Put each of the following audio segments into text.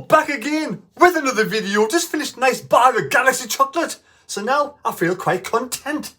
back again with another video. Just finished a nice bar of Galaxy chocolate. So now I feel quite content.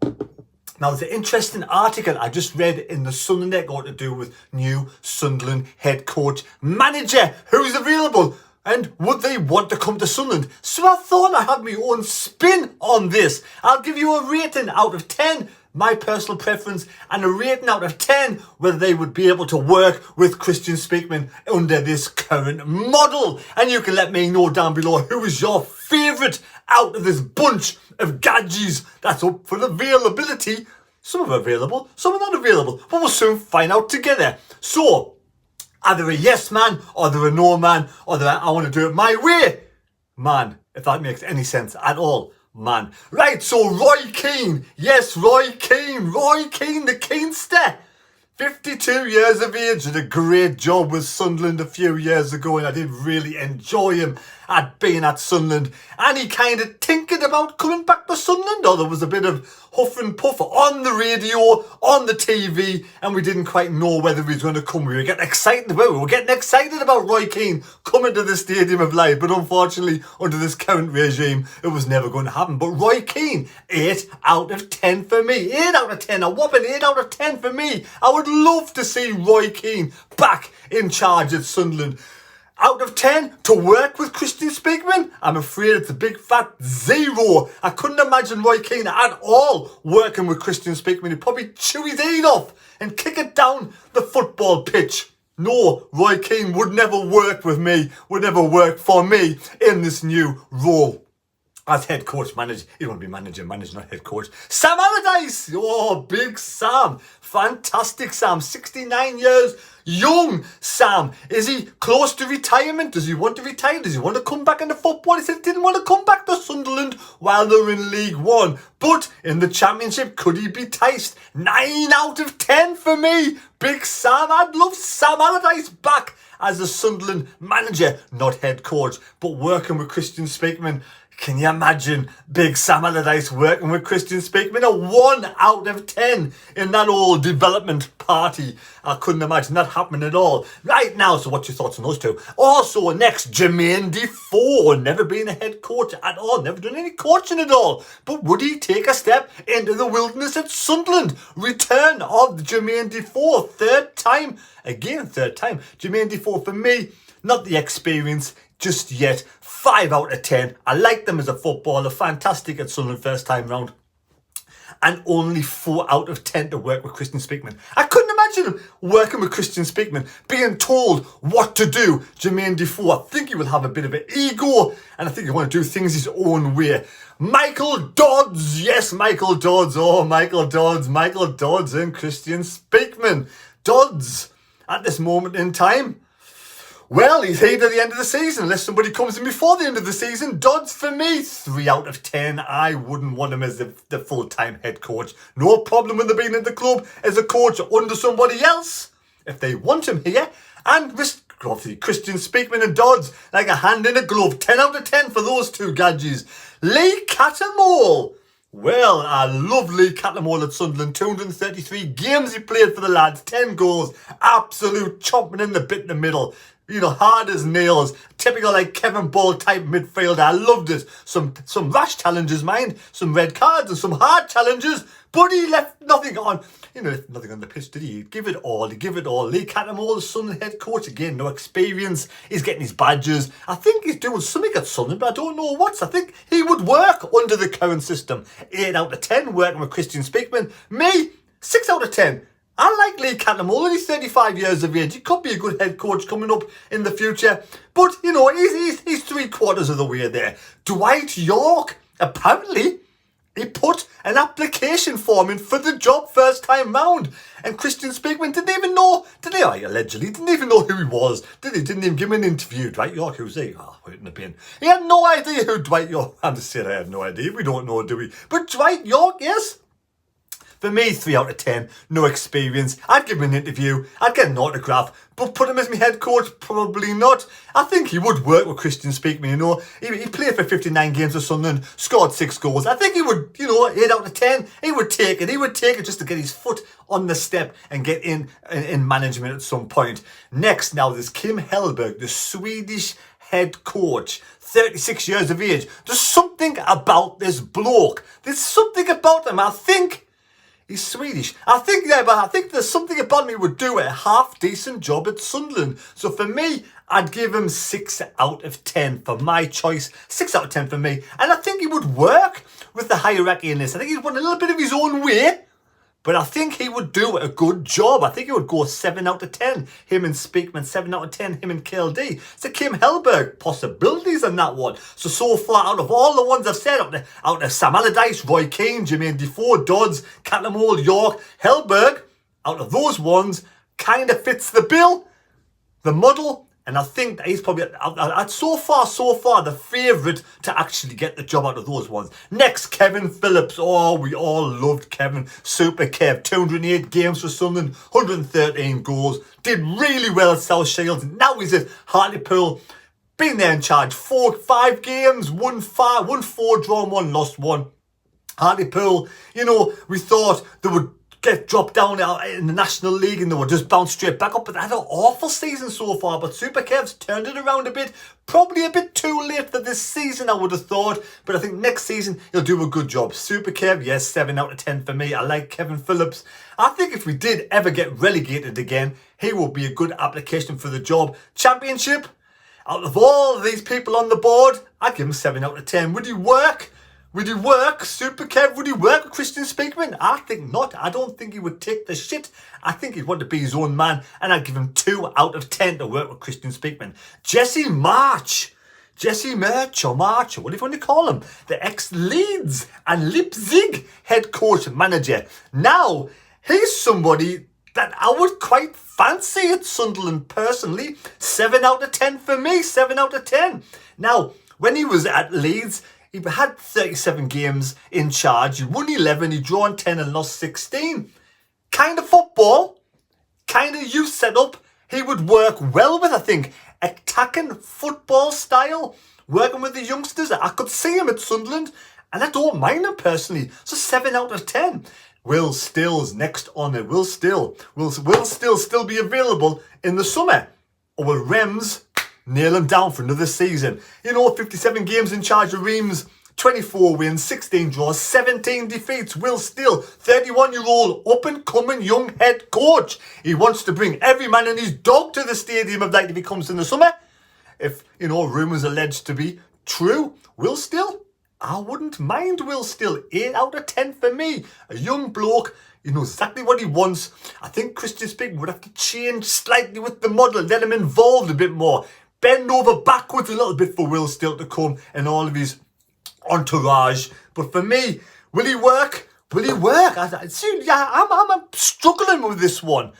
Now there's an interesting article I just read in the Sunderland got to do with new Sunderland head coach manager who's available and would they want to come to Sunderland. So I thought I had my own spin on this. I'll give you a rating out of 10. My personal preference, and a rating out of 10 whether they would be able to work with Christian Speakman under this current model. And you can let me know down below who is your favourite out of this bunch of gadgets that's up for availability. Some are available, some are not available, but we'll soon find out together. So, either a yes man, or they're a no man, or they're I want to do it my way man, if that makes any sense at all. Man. Right, so Roy Keane. Yes, Roy Keane. Roy Keane, the Keanster. 52 years of age, did a great job with Sunderland a few years ago, and I did really enjoy him at being at Sunderland. And he kind of tinkered about coming back to Sunderland, or there was a bit of huff and puff on the radio, on the TV, and we didn't quite know whether he was going to come. We were getting excited about Roy Keane coming to the Stadium of Light, but unfortunately, under this current regime, it was never going to happen. But Roy Keane, 8 out of 10 for me. 8 out of 10, a whopping 8 out of 10 for me. I would love to see Roy Keane back in charge at Sunderland. Out of 10 to work with Christian Speakman, I'm afraid it's a big fat 0. I couldn't imagine Roy Keane at all working with Christian Speakman. He'd probably chew his head off and kick it down the football pitch. No, Roy Keane would never work with me, would never work for me in this new role. As head coach, manager, you don't want to be manager, not head coach. Sam Allardyce! Oh, big Sam. Fantastic Sam. 69 years young Sam. Is he close to retirement? Does he want to retire? Does he want to come back into football? He said he didn't want to come back to Sunderland while they're in League One. But in the Championship, could he be enticed? 9 out of 10 for me. Big Sam. I'd love Sam Allardyce back as a Sunderland manager, not head coach, but working with Christian Speakman. Can you imagine big Sam Allardyce working with Christian Speakman? A 1 out of 10 in that old development party. I couldn't imagine that happening at all. Right now, so what's your thoughts on those two? Also, next, Jermaine Defoe. Never been a head coach at all. Never done any coaching at all. But would he take a step into the wilderness at Sunderland? Return of Jermaine Defoe. Third time. Jermaine Defoe for me. Not the experience just yet. 5 out of 10. I like them as a footballer. Fantastic at Sunderland first time round. And only 4 out of 10 to work with Christian Speakman. I couldn't imagine him working with Christian Speakman, being told what to do. Jermaine Defoe, I think he will have a bit of an ego, and I think he want to do things his own way. Michael Dodds. Yes, Michael Dodds. Oh, Michael Dodds and Christian Speakman. Dodds, at this moment in time, well, he's here to the end of the season. Unless somebody comes in before the end of the season. Dodds for me, 3 out of 10. I wouldn't want him as the full-time head coach. No problem with him being at the club as a coach under somebody else, if they want him here. And obviously Christian Speakman and Dodds, like a hand in a glove. 10 out of 10 for those two gadgets. Lee Cattermole. Well, I love Lee Cattermole at Sunderland. 233 games he played for the lads. 10 goals. Absolute chomping in the bit in the middle. You know, hard as nails. Typical like Kevin Ball type midfielder. I loved it. Some rash challenges, mind. Some red cards and some hard challenges. But he left nothing on. You know, nothing on the pitch, did he? He'd give it all. Lee Cattermole, the Sunderland head coach. Again, no experience. He's getting his badges. I think he's doing something at Sunderland, but I don't know what. I think he would work under the current system. 8 out of 10 working with Christian Speakman. Me, 6 out of 10. I like Lee Cattermole. He's 35 years of age. He could be a good head coach coming up in the future. But, you know, he's 3/4 of the way there. Dwight York, apparently, he put an application form in for the job first time round. And Christian Speakman didn't even know, allegedly, didn't even know who he was. Didn't even give him an interview. Dwight York, who's he? Oh, wait in the bin. He had no idea who Dwight York, I'm just saying I had no idea. We don't know, do we? But Dwight York, yes. For me, 3 out of 10. No experience. I'd give him an interview. I'd get an autograph. But put him as my head coach? Probably not. I think he would work with Christian Speakman, you know. He played for 59 games for Sunderland, scored 6 goals. I think he would, 8 out of 10. He would take it. He would take it just to get his foot on the step and get in management at some point. Next, now, there's Kim Hellberg, the Swedish head coach, 36 years of age. There's something about this bloke. There's something about him. I think he's Swedish. I think there's something about him he would do a half-decent job at Sunderland. So for me, I'd give him 6 out of 10 for my choice. 6 out of 10 for me. And I think he would work with the hierarchy in this. I think he'd want a little bit of his own way. But I think he would do a good job. I think he would go 7 out of 10. Him and Speakman, 7 out of 10. Him and KLD. So Kim Hellberg, possibilities on that one. So far, out of all the ones I've said, out of Sam Allardyce, Roy Keane, Defoe, Dodds, Cattermole, York, Hellberg, out of those ones, kind of fits the bill, the model. And I think that he's probably, so far, the favourite to actually get the job out of those ones. Next, Kevin Phillips. Oh, we all loved Kevin. Super Kev. 208 games for Sunderland, 113 goals. Did really well at South Shields. Now he's at Hartlepool. Been there in charge. 5 games, won 4, drawn 1, lost 1. Hartlepool, we thought they would get dropped down in the National League and they would just bounce straight back up. But they had an awful season so far. But Super Kev's turned it around a bit. Probably a bit too late for this season, I would have thought. But I think next season he'll do a good job. Super Kev, yes, 7 out of 10 for me. I like Kevin Phillips. I think if we did ever get relegated again, he will be a good application for the job. Championship, out of all these people on the board, I'd give him 7 out of 10. Would he work? Would he work? Super Kev, would he work with Christian Speakman? I think not. I don't think he would take the shit. I think he'd want to be his own man. And I'd give him 2 out of 10 to work with Christian Speakman. Jesse Marsch, or March, or whatever you want to call him. The ex-Leeds and Leipzig head coach manager. Now, he's somebody that I would quite fancy at Sunderland personally. 7 out of 10 for me. 7 out of 10. Now, when he was at Leeds, he had 37 games in charge. He won 11, he drawn 10 and lost 16. Kind of football, kind of youth setup. He would work well with, I think, attacking football style. Working with the youngsters. I could see him at Sunderland. And I don't mind him personally. So 7 out of 10. Will Still's next on it. Will Still still be available in the summer? Or will Rems nail him down for another season? 57 games in charge of Reims, 24 wins, 16 draws, 17 defeats. Will Still, 31-year-old up-and-coming young head coach. He wants to bring every man and his dog to the stadium of light if he comes in the summer. If, rumours alleged to be true. Will Still, I wouldn't mind Will Still. 8 out of 10 for me. A young bloke. You know exactly what he wants. I think Christian Speakman would have to change slightly with the model. Let him involved a bit more. Bend over backwards a little bit for Will Still to come and all of his entourage. But for me, will he work? Will he work? I'm struggling with this one.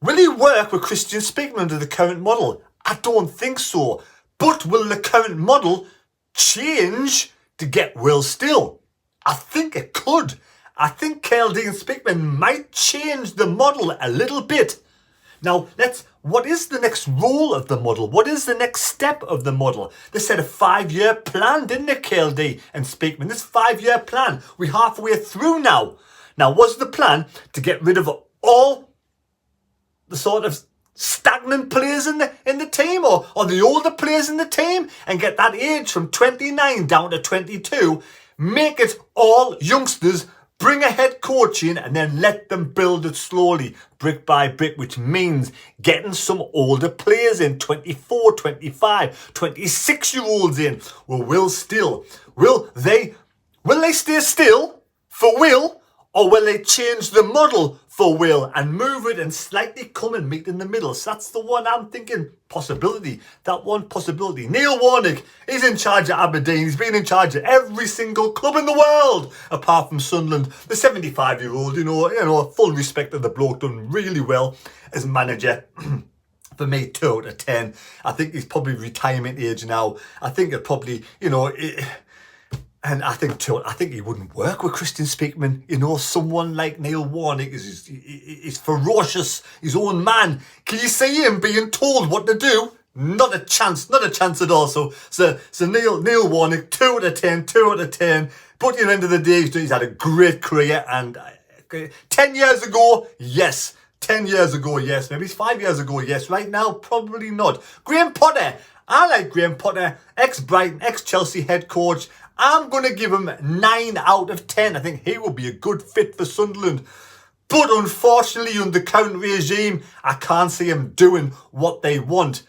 Will he work with Christian Speakman under the current model? I don't think so. But will the current model change to get Will Still? I think it could. I think KLD and Speakman might change the model a little bit. Now, what is the next role of the model? What is the next step of the model? They said a 5-year plan, didn't they, KLD and Speakman? This 5-year plan, we're halfway through now. Now, was the plan to get rid of all the sort of stagnant players in the team or the older players in the team and get that age from 29 down to 22, make it all youngsters, bring a head coach in and then let them build it slowly, brick by brick, which means getting some older players in, 24, 25, 26-year-olds in. Well, will they stay still for Will, or will they change the model for Will and move it and slightly come and meet in the middle? So that's the one I'm thinking, possibility. That one possibility. Neil Warnock, he's in charge of Aberdeen. He's been in charge of every single club in the world, apart from Sunderland. The 75-year-old, full respect of the bloke, done really well as manager. For me, 2 out of 10. I think he's probably retirement age now. I think it probably, And I think he wouldn't work with Christian Speakman. You know, someone like Neil Warnock is ferocious, his own man. Can you see him being told what to do? Not a chance at all. So Neil Warnock, 2 out of 10, 2 out of 10. But at the end of the day, he's had a great career. And 10 years ago, yes. 10 years ago, yes. Maybe it's 5 years ago, yes. Right now, probably not. Graham Potter. I like Graham Potter, ex-Brighton, ex-Chelsea head coach. I'm going to give him 9 out of 10. I think he will be a good fit for Sunderland. But unfortunately, under the current regime, I can't see him doing what they want.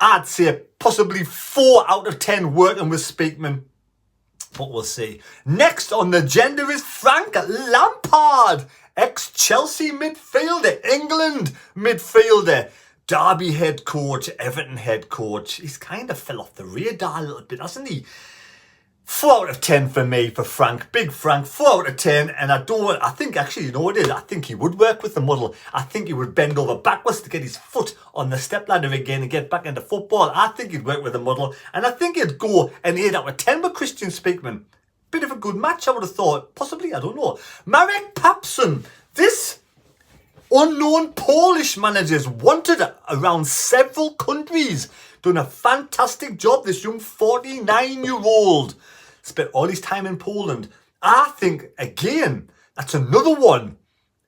I'd say possibly 4 out of 10 working with Speakman. But we'll see. Next on the agenda is Frank Lampard, ex-Chelsea midfielder, England midfielder, Derby head coach, Everton head coach. He's kind of fell off the radar a little bit, hasn't he? 4 out of 10 for me, for Frank. Big Frank, 4 out of 10. And I think actually, you know what it is? I think he would work with the model. I think he would bend over backwards to get his foot on the stepladder again and get back into football. I think he'd work with the model. And I think he'd go an 8 out of 10 with Christian Speakman. Bit of a good match, I would have thought. Possibly, I don't know. Marek Papson. This unknown Polish manager's wanted around several countries. Done a fantastic job, this young 49-year-old. Spent all his time in Poland. I think, again, that's another one.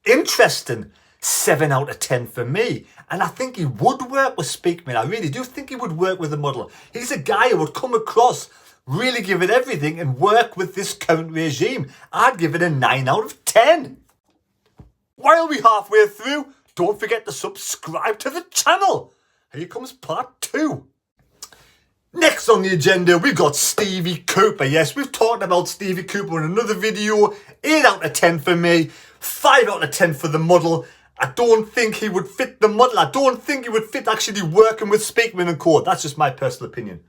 Interesting. 7 out of 10 for me. And I think he would work with Speakman. I really do think he would work with the model. He's a guy who would come across, really give it everything and work with this current regime. I'd give it a 9 out of 10. While we're halfway through, don't forget to subscribe to the channel. Here comes part 2. Next on the agenda, we've got Stevie Cooper. Yes, we've talked about Stevie Cooper in another video. 8 out of 10 for me. 5 out of 10 for the model. I don't think he would fit the model. I don't think he would fit actually working with Speakman and co. That's just my personal opinion.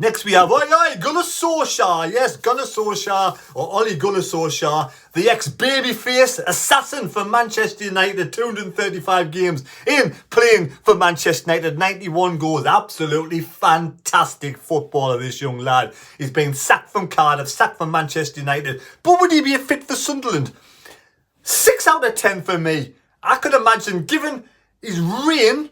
Next we have Gunnar Solskjaer. Yes, Gunnar Solskjaer, or Ole Gunnar Solskjaer, the ex-babyface assassin for Manchester United. 235 games in playing for Manchester United. 91 goals. Absolutely fantastic footballer, this young lad. He's been sacked from Cardiff, sacked from Manchester United. But would he be a fit for Sunderland? 6 out of 10 for me. I could imagine, given his reign,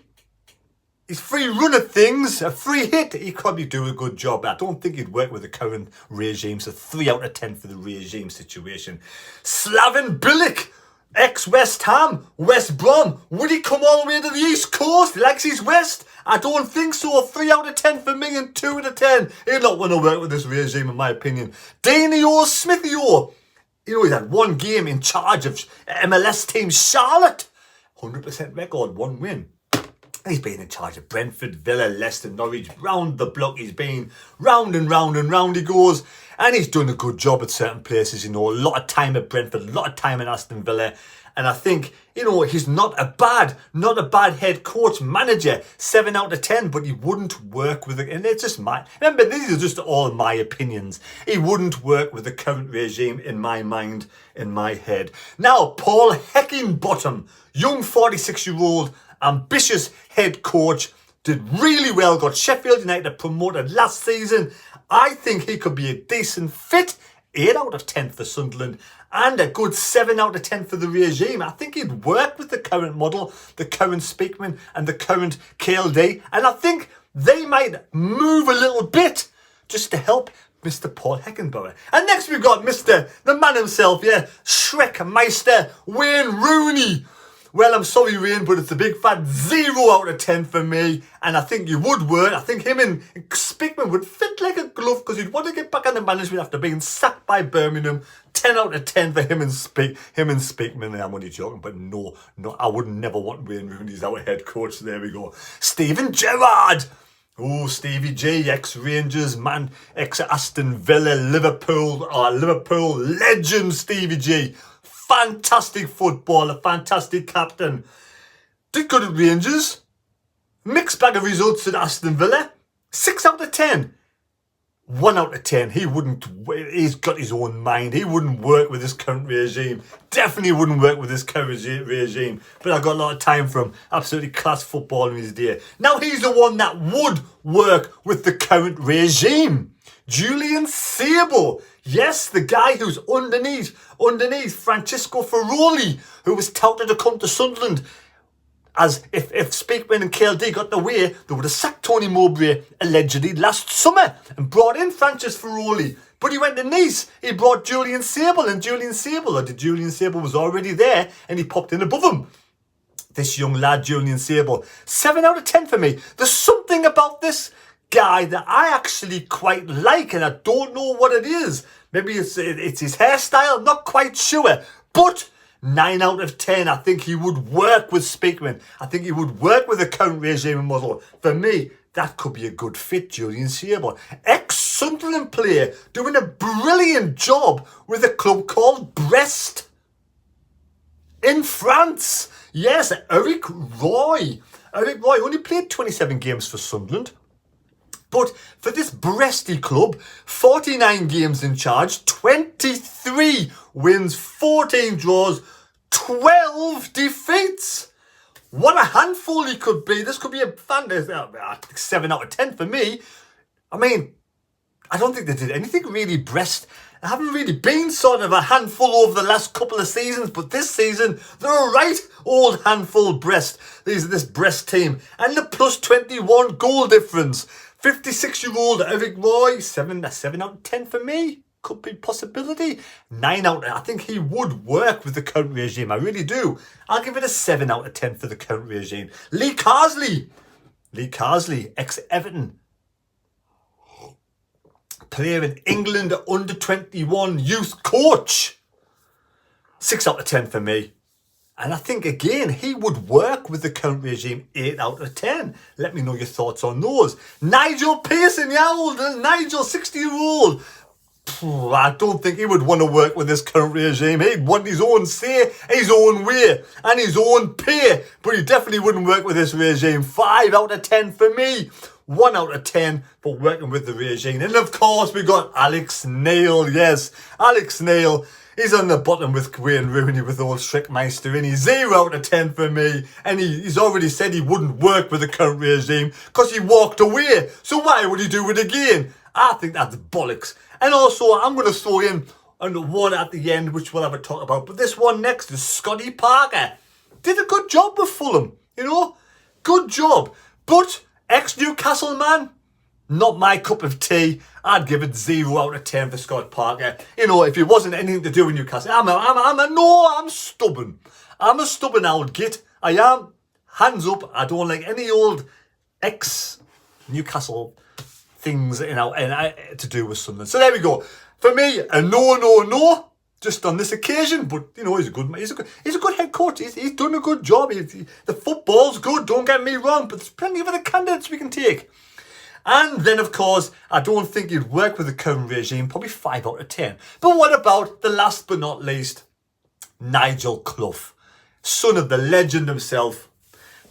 his free run of things, a free hit, he'd probably do a good job. I don't think he'd work with the current regime, so 3 out of 10 for the regime situation. Slaven Bilic, ex-West Ham, West Brom. Would he come all the way to the East Coast? He likes his West? I don't think so. 3 out of 10 for me and 2 out of 10. He'd not want to work with this regime, in my opinion. Danny Smithy. You know, he's had 1 game in charge of MLS team Charlotte. 100% record, 1 win. He's been in charge of Brentford, Villa, Leicester, Norwich, round the block. He's been round and round and round he goes. And he's done a good job at certain places, you know. A lot of time at Brentford, a lot of time in Aston Villa. And I think, you know, he's not a bad head coach, manager. 7 out of 10, but he wouldn't work with it. And it's just remember, these are just all my opinions. He wouldn't work with the current regime in my mind, in my head. Now, Paul Heckingbottom, young 46-year-old, ambitious head coach, did really well, got Sheffield United promoted last season. I think he could be a decent fit. 8 out of 10 for Sunderland and a good 7 out of 10 for the regime. I think he'd work with the current model, the current Speakman and the current KLD, and I think they might move a little bit just to help Mr. Paul Heckingbottom. And next we've got the man himself, yeah, Shrek Meister, Wayne Rooney. Well, I'm sorry, Wayne, but it's a big fat 0 out of 10 for me. And I think you would work. I think him and Speakman would fit like a glove because he'd want to get back on the management after being sacked by Birmingham. 10 out of 10 for him and Speakman. And I'm only joking, but no, I would never want Wayne Rooney as our head coach. There we go. Steven Gerrard. Oh, Stevie G, ex-Rangers, man, ex-Aston Villa, Liverpool legend Stevie G. Fantastic footballer, fantastic captain. Did good at Rangers. Mixed bag of results at Aston Villa. 6 out of 10. 1 out of 10. He's got his own mind. He wouldn't work with this current regime. Definitely wouldn't work with this current regime. But I've got a lot of time for him. Absolutely class football in his day. Now he's the one that would work with the current regime. Julian Seable. Yes, the guy who's underneath Francesco Ferroli, who was touted to come to Sunderland. As if Speakman and KLD got their way, they would have sacked Tony Mowbray allegedly last summer and brought in Francis Ferroli. But he went to Nice. He brought Julian Seable, and Julian Seable was already there, and he popped in above him. This young lad, Julian Seable, 7 out of 10 for me. There's something about this guy that I actually quite like, and I don't know what it is. Maybe it's his hairstyle, I'm not quite sure. But 9 out of 10, I think he would work with Speakman. I think he would work with the current regime model. For me, that could be a good fit, Julian Seable. Ex-Sunderland player doing a brilliant job with a club called Brest in France. Yes, Eric Roy. Eric Roy only played 27 games for Sunderland. But for this Bresty club, 49 games in charge, 23 wins, 14 draws, 12 defeats. What a handful he could be. This could be a fantastic 7 out of 10 for me. I mean, I don't think they did anything really. Brest haven't really been sort of a handful over the last couple of seasons, but this season they're a right old handful. Brest. This Brest team, and the plus 21 goal difference. 56-year-old Eric Roy, 7 out of 10 for me. Could be possibility. 9 out of 10. I think he would work with the current regime. I really do. I'll give it a 7 out of 10 for the current regime. Lee Carsley, ex-Everton. Player in England under 21 youth coach. 6 out of 10 for me. And I think, again, he would work with the current regime. 8 out of 10. Let me know your thoughts on those. Nigel Pearson, Nigel, 60-year-old. I don't think he would want to work with this current regime. He'd want his own say, his own way, and his own pay. But he definitely wouldn't work with this regime. 5 out of 10 for me. 1 out of 10 for working with the regime. And of course, we got Alex Neil. Yes, Alex Neil. He's on the bottom with Wayne Rooney with old Strickmeister, and he's 0 out of 10 for me. And he's already said he wouldn't work with the current regime because he walked away. So why would he do it again? I think that's bollocks. And also, I'm going to throw in one at the end, which we'll have a talk about. But this one next is Scotty Parker. Did a good job with Fulham, Good job. But ex-Newcastle man, not my cup of tea. I'd give it 0 out of 10 for Scott Parker. If it wasn't anything to do with Newcastle, I'm stubborn. I'm a stubborn old git. I am. Hands up. I don't like any old ex-Newcastle things to do with Sunderland. So there we go. For me, a no. Just on this occasion, but he's a good head coach. He's done a good job. The football's good. Don't get me wrong, but there's plenty of other candidates we can take. And then, of course, I don't think he'd work with the current regime. Probably 5 out of 10. But what about the last but not least, Nigel Clough, son of the legend himself,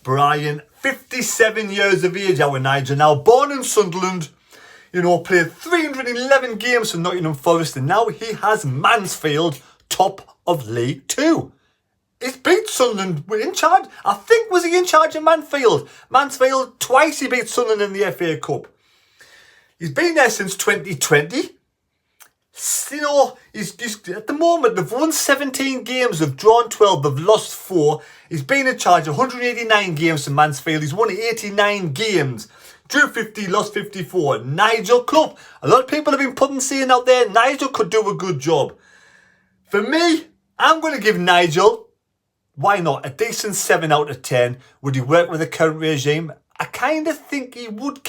Brian, 57 years of age. Our Nigel, now born in Sunderland. Played 311 games for Nottingham Forest, and now he has Mansfield top of League 2. He's beat Sunderland in charge. I think, was he in charge of Mansfield? Mansfield, twice he beat Sunderland in the FA Cup. He's been there since 2020. He's at the moment, they've won 17 games, they've drawn 12, they've lost 4. He's been in charge of 189 games for Mansfield. He's won 89 games. Drew 50, lost 54. Nigel Clough. A lot of people have been saying out there, Nigel could do a good job. For me, I'm going to give Nigel, why not, a decent 7 out of 10. Would he work with the current regime? I kind of think he would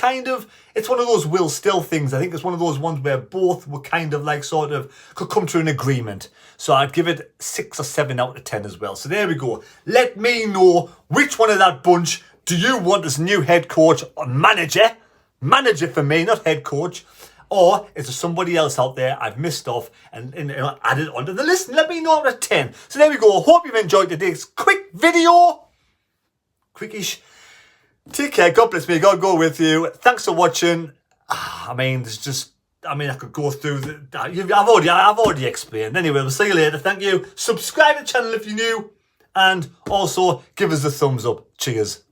it's one of those will still things. I think it's one of those ones where both were could come to an agreement. So I'd give it 6 or 7 out of 10 as well. So there we go. Let me know which one of that bunch do you want as new head coach or manager? Manager for me, not head coach. Or is there somebody else out there I've missed off and added onto the list? Let me know out of 10. So there we go. Hope you've enjoyed today's quick video. Quickish. Take care. God bless me. God go with you. Thanks for watching. I could go through I've already explained. Anyway, we'll see you later. Thank you. Subscribe to the channel if you're new. And also give us a thumbs up. Cheers.